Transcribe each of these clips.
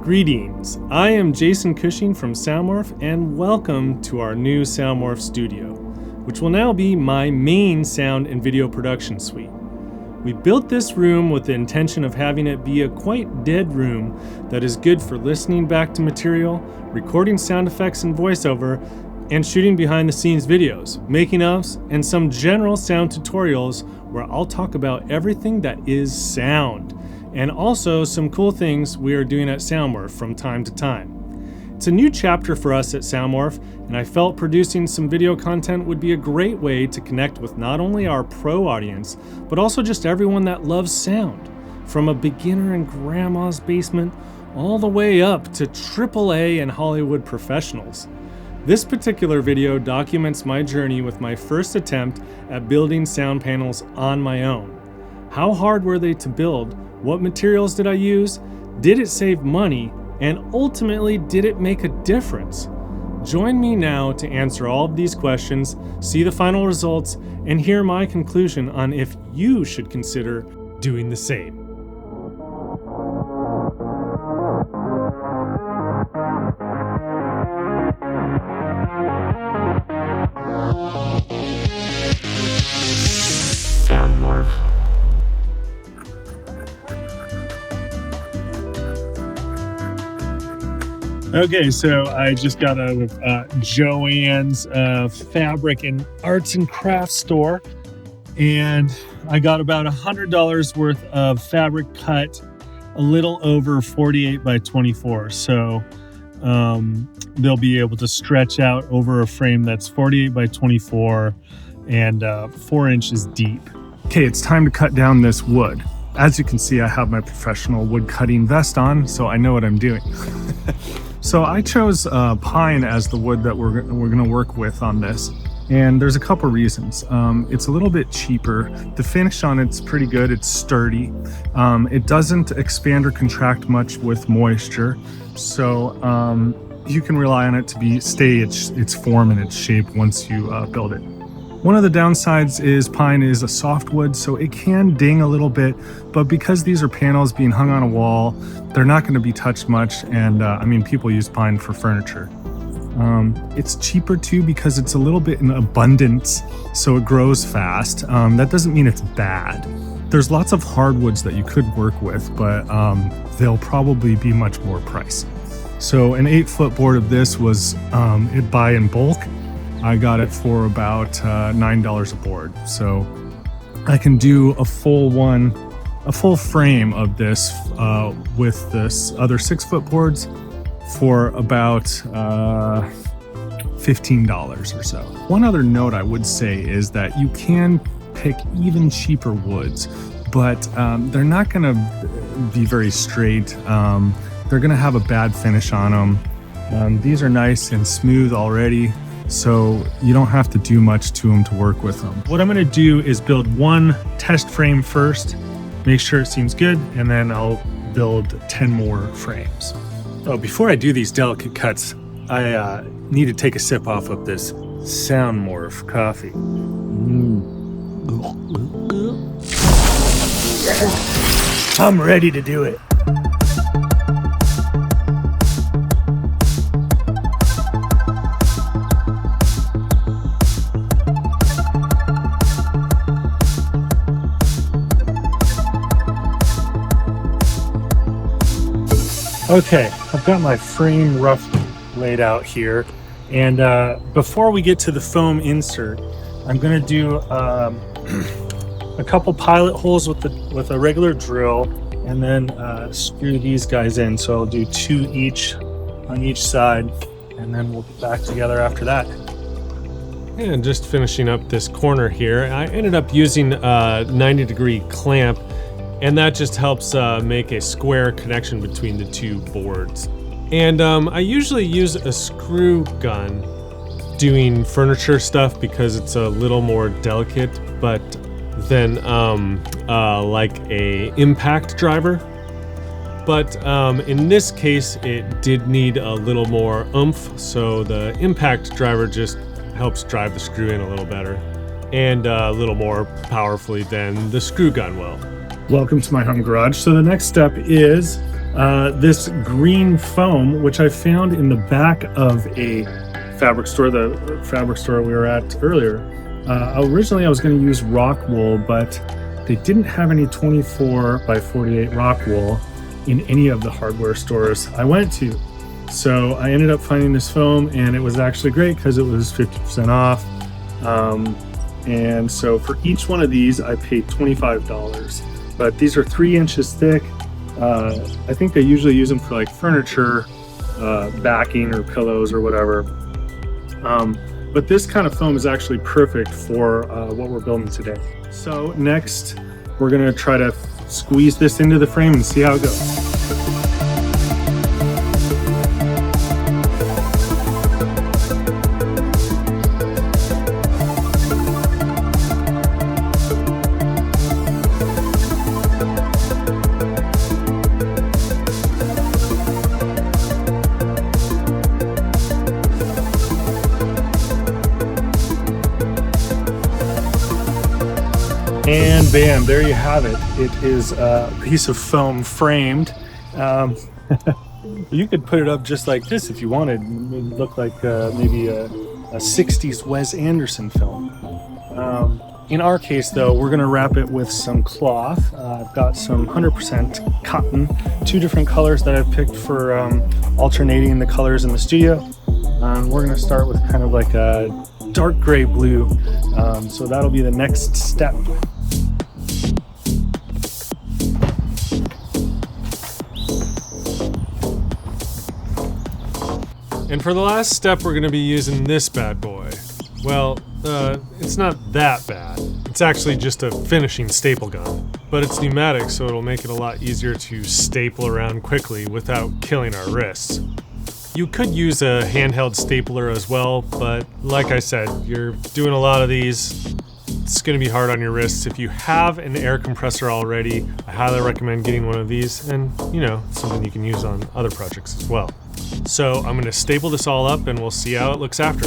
Greetings, I am Jason Cushing from SoundMorph, and welcome to our new SoundMorph studio, which will now be my main sound and video production suite. We built this room with the intention of having it be a quite dead room that is good for listening back to material, recording sound effects and voiceover, and shooting behind the scenes videos, making ofs, and some general sound tutorials where I'll talk about everything that is sound, and also some cool things we are doing at SoundMorph from time to time. It's a new chapter for us at SoundMorph, and I felt producing some video content would be a great way to connect with not only our pro audience, but also just everyone that loves sound, from a beginner in grandma's basement all the way up to AAA and Hollywood professionals. This particular video documents my journey with my first attempt at building sound panels on my own. How hard were they to build? What materials did I use? Did it save money? And ultimately, did it make a difference? Join me now to answer all of these questions, see the final results, and hear my conclusion on if you should consider doing the same. Okay, so I just got out of Joann's fabric and arts and crafts store, and I got about $100 worth of fabric cut, a little over 48 by 24. So they'll be able to stretch out over a frame that's 48 by 24 and 4 inches deep. Okay, it's time to cut down this wood. As you can see, I have my professional wood cutting vest on, so I know what I'm doing. So I chose pine as the wood that we're going to work with on this, and there's a couple reasons. It's a little bit cheaper. The finish on it's pretty good. It's sturdy. It doesn't expand or contract much with moisture, so you can rely on it to stay its form and its shape once you build it. One of the downsides is pine is a softwood, so it can ding a little bit, but because these are panels being hung on a wall, they're not going to be touched much, and people use pine for furniture. It's cheaper too because it's a little bit in abundance, so it grows fast. That doesn't mean it's bad. There's lots of hardwoods that you could work with, but they'll probably be much more pricey. So an 8-foot board of this was it buy in bulk. I got it for about $9 a board. So I can do a full frame of this with this other 6-foot boards for about $15 or so. One other note I would say is that you can pick even cheaper woods, but they're not gonna be very straight. They're gonna have a bad finish on them. These are nice and smooth already, so you don't have to do much to them to work with them. What I'm going to do is build one test frame first, make sure it seems good, and then I'll build 10 more frames. Oh, before I do these delicate cuts, I need to take a sip off of this SoundMorph coffee. I'm ready to do it. Okay, I've got my frame roughly laid out here, and before we get to the foam insert, I'm going to do a couple pilot holes with a regular drill, and then screw these guys in. So I'll do 2 each on each side, and then we'll be back together after that. And just finishing up this corner here, I ended up using a 90-degree clamp, and that just helps make a square connection between the 2 boards. And I usually use a screw gun doing furniture stuff because it's a little more delicate, but then like a impact driver. But in this case, it did need a little more oomph, so the impact driver just helps drive the screw in a little better and a little more powerfully than the screw gun will. Welcome to my home garage. So the next step is this green foam, which I found in the back of a fabric store, the fabric store we were at earlier. Originally I was going to use rock wool, but they didn't have any 24x48 rock wool in any of the hardware stores I went to. So I ended up finding this foam, and it was actually great because it was 50% off. And so for each one of these, I paid $25. But these are 3 inches thick. I think they usually use them for like furniture, backing or pillows or whatever. But this kind of foam is actually perfect for what we're building today. So next, we're gonna try to squeeze this into the frame and see how it goes. And bam, there you have it. It is a piece of foam framed. You could put it up just like this if you wanted. It would look like maybe a 60s Wes Anderson film. In our case though, we're gonna wrap it with some cloth. I've got some 100% cotton, 2 different colors that I've picked for alternating the colors in the studio. We're gonna start with kind of like a dark gray blue. So that'll be the next step. And for the last step, we're gonna be using this bad boy. Well, it's not that bad. It's actually just a finishing staple gun, but it's pneumatic, so it'll make it a lot easier to staple around quickly without killing our wrists. You could use a handheld stapler as well, but like I said, you're doing a lot of these. It's gonna be hard on your wrists. If you have an air compressor already, I highly recommend getting one of these, and you know, something you can use on other projects as well. So I'm gonna staple this all up and we'll see how it looks after.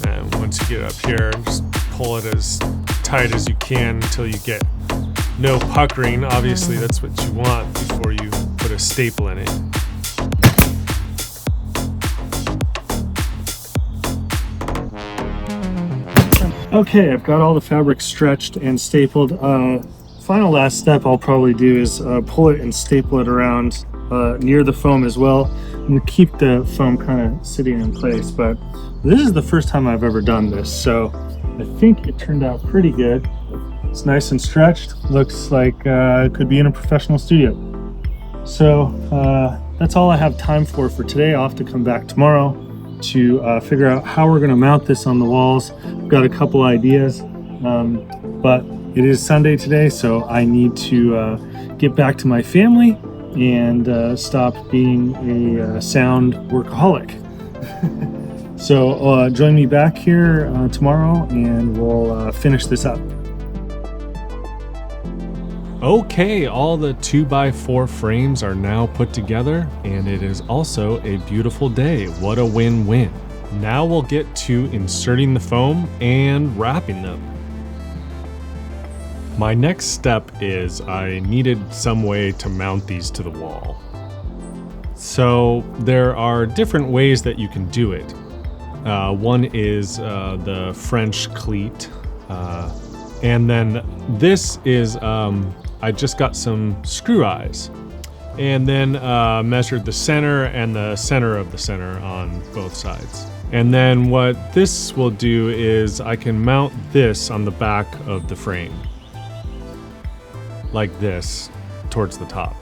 And once you get up here, just pull it as tight as you can until you get no puckering. Obviously that's what you want before you put a staple in it. Okay, I've got all the fabric stretched and stapled. Final last step I'll probably do is pull it and staple it around near the foam as well. I'm gonna keep the foam kind of sitting in place, but this is the first time I've ever done this, so I think it turned out pretty good. It's nice and stretched. Looks like it could be in a professional studio. So that's all I have time for today. I'll have to come back tomorrow to figure out how we're going to mount this on the walls. I've got a couple ideas, but it is Sunday today, so I need to get back to my family and stop being a sound workaholic. So join me back here tomorrow and we'll finish this up. Okay, all the 2x4 frames are now put together, and it is also a beautiful day. What a win-win. Now we'll get to inserting the foam and wrapping them. My next step is I needed some way to mount these to the wall. So there are different ways that you can do it. One is the French cleat, and then this is I just got some screw eyes and then measured the center and the center of the center on both sides. And then what this will do is I can mount this on the back of the frame like this towards the top.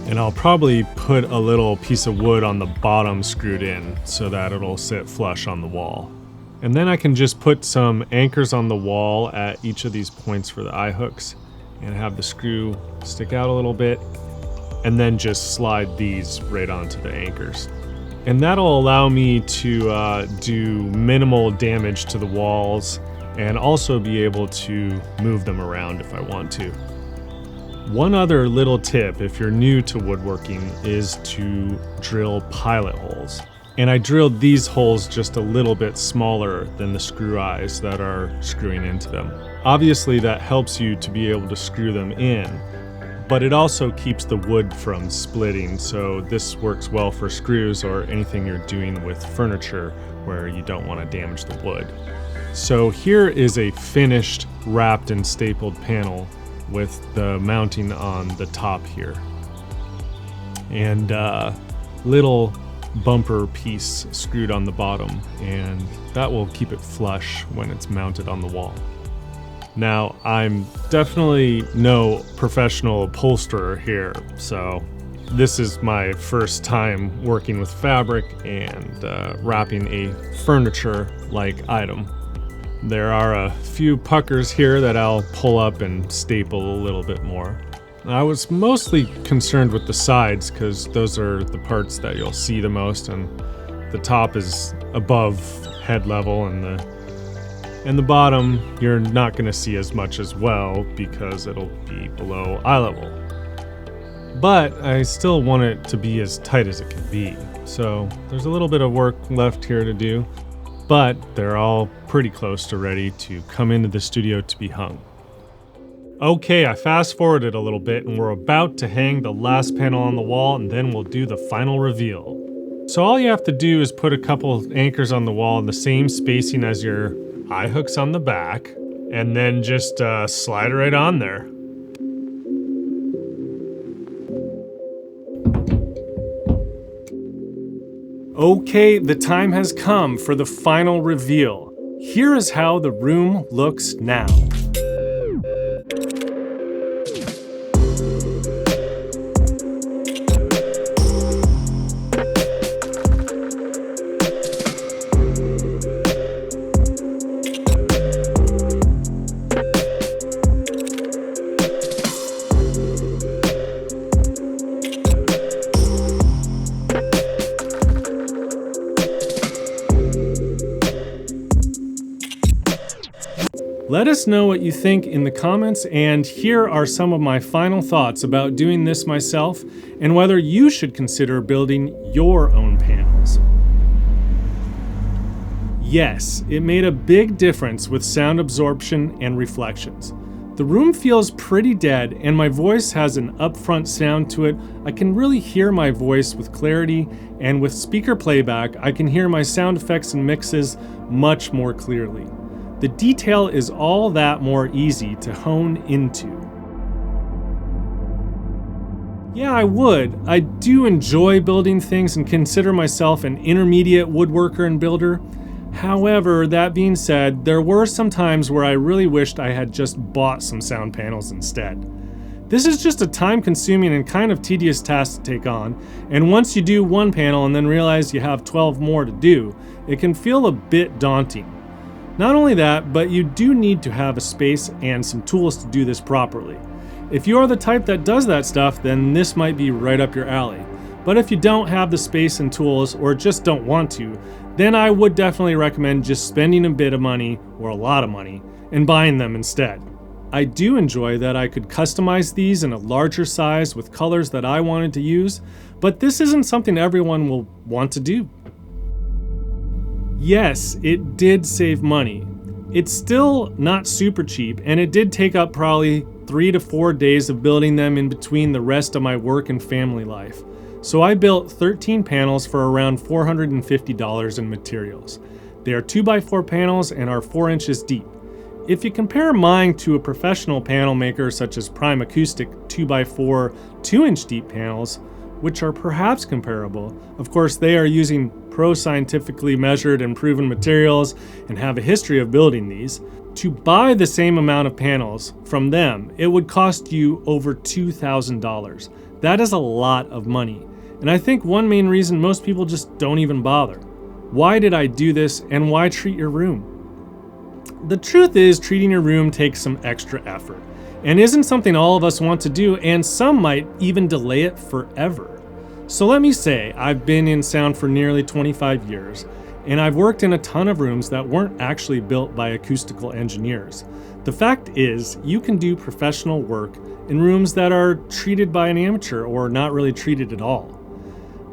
And I'll probably put a little piece of wood on the bottom screwed in so that it'll sit flush on the wall. And then I can just put some anchors on the wall at each of these points for the eye hooks and have the screw stick out a little bit, and then just slide these right onto the anchors. And that'll allow me to do minimal damage to the walls and also be able to move them around if I want to. One other little tip if you're new to woodworking is to drill pilot holes. And I drilled these holes just a little bit smaller than the screw eyes that are screwing into them. Obviously that helps you to be able to screw them in, but it also keeps the wood from splitting, so this works well for screws or anything you're doing with furniture where you don't want to damage the wood. So here is a finished wrapped and stapled panel with the mounting on the top here. And little bumper piece screwed on the bottom, and that will keep it flush when it's mounted on the wall. Now, I'm definitely no professional upholsterer here, so this is my first time working with fabric and wrapping a furniture-like item. There are a few puckers here that I'll pull up and staple a little bit more. I was mostly concerned with the sides because those are the parts that you'll see the most, and the top is above head level, and the bottom you're not going to see as much as well because it'll be below eye level. But I still want it to be as tight as it can be, so there's a little bit of work left here to do, but they're all pretty close to ready to come into the studio to be hung. Okay, I fast forwarded a little bit and we're about to hang the last panel on the wall, and then we'll do the final reveal. So all you have to do is put a couple anchors on the wall in the same spacing as your eye hooks on the back, and then just slide it right on there. Okay, the time has come for the final reveal. Here is how the room looks now. Let us know what you think in the comments, and here are some of my final thoughts about doing this myself and whether you should consider building your own panels. Yes, it made a big difference with sound absorption and reflections. The room feels pretty dead, and my voice has an upfront sound to it. I can really hear my voice with clarity, and with speaker playback, I can hear my sound effects and mixes much more clearly. The detail is all that more easy to hone into. Yeah, I would. I do enjoy building things and consider myself an intermediate woodworker and builder. However, that being said, there were some times where I really wished I had just bought some sound panels instead. This is just a time-consuming and kind of tedious task to take on, and once you do one panel and then realize you have 12 more to do, it can feel a bit daunting. Not only that, but you do need to have a space and some tools to do this properly. If you are the type that does that stuff, then this might be right up your alley. But if you don't have the space and tools, or just don't want to, then I would definitely recommend just spending a bit of money, or a lot of money, and buying them instead. I do enjoy that I could customize these in a larger size with colors that I wanted to use, but this isn't something everyone will want to do. Yes, it did save money. It's still not super cheap, and it did take up probably 3 to 4 days of building them in between the rest of my work and family life. So I built 13 panels for around $450 in materials. They are 2x4 panels and are 4 inches deep. If you compare mine to a professional panel maker such as Prime Acoustic 2x4 2-inch deep panels, which are perhaps comparable, of course they are using pro-scientifically measured and proven materials and have a history of building these. To buy the same amount of panels from them, it would cost you over $2,000. That is a lot of money, and I think one main reason most people just don't even bother. Why did I do this, and why treat your room? The truth is, treating your room takes some extra effort, and isn't something all of us want to do, and some might even delay it forever. So let me say, I've been in sound for nearly 25 years, and I've worked in a ton of rooms that weren't actually built by acoustical engineers. The fact is, you can do professional work in rooms that are treated by an amateur or not really treated at all.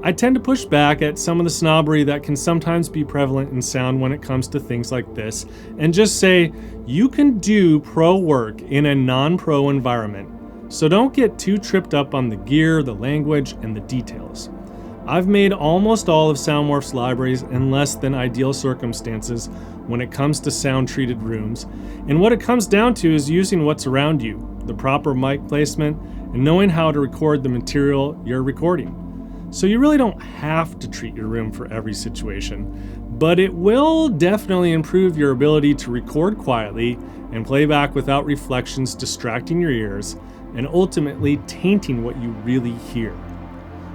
I tend to push back at some of the snobbery that can sometimes be prevalent in sound when it comes to things like this, and just say, you can do pro work in a non-pro environment, so don't get too tripped up on the gear, the language, and the details. I've made almost all of SoundMorph's libraries in less than ideal circumstances when it comes to sound-treated rooms, and what it comes down to is using what's around you, the proper mic placement, and knowing how to record the material you're recording. So you really don't have to treat your room for every situation, but it will definitely improve your ability to record quietly and play back without reflections distracting your ears and ultimately tainting what you really hear.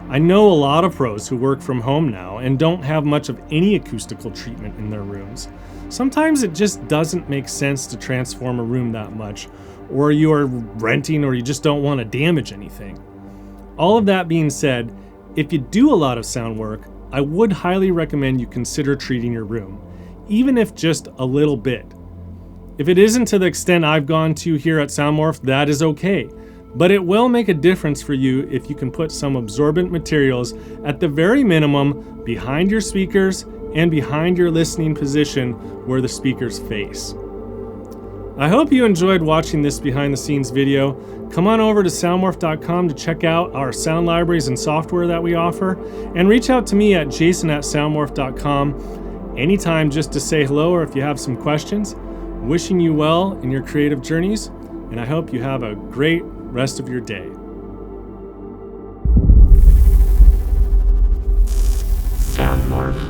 I know a lot of pros who work from home now and don't have much of any acoustical treatment in their rooms. Sometimes it just doesn't make sense to transform a room that much, or you are renting or you just don't want to damage anything. All of that being said, if you do a lot of sound work, I would highly recommend you consider treating your room, even if just a little bit. If it isn't to the extent I've gone to here at SoundMorph, that is okay, but it will make a difference for you if you can put some absorbent materials at the very minimum behind your speakers and behind your listening position where the speakers face. I hope you enjoyed watching this behind the scenes video. Come on over to soundmorph.com to check out our sound libraries and software that we offer, and reach out to me at jason@soundmorph.com anytime just to say hello or if you have some questions. Wishing you well in your creative journeys, and I hope you have a great rest of your day. SoundMorph.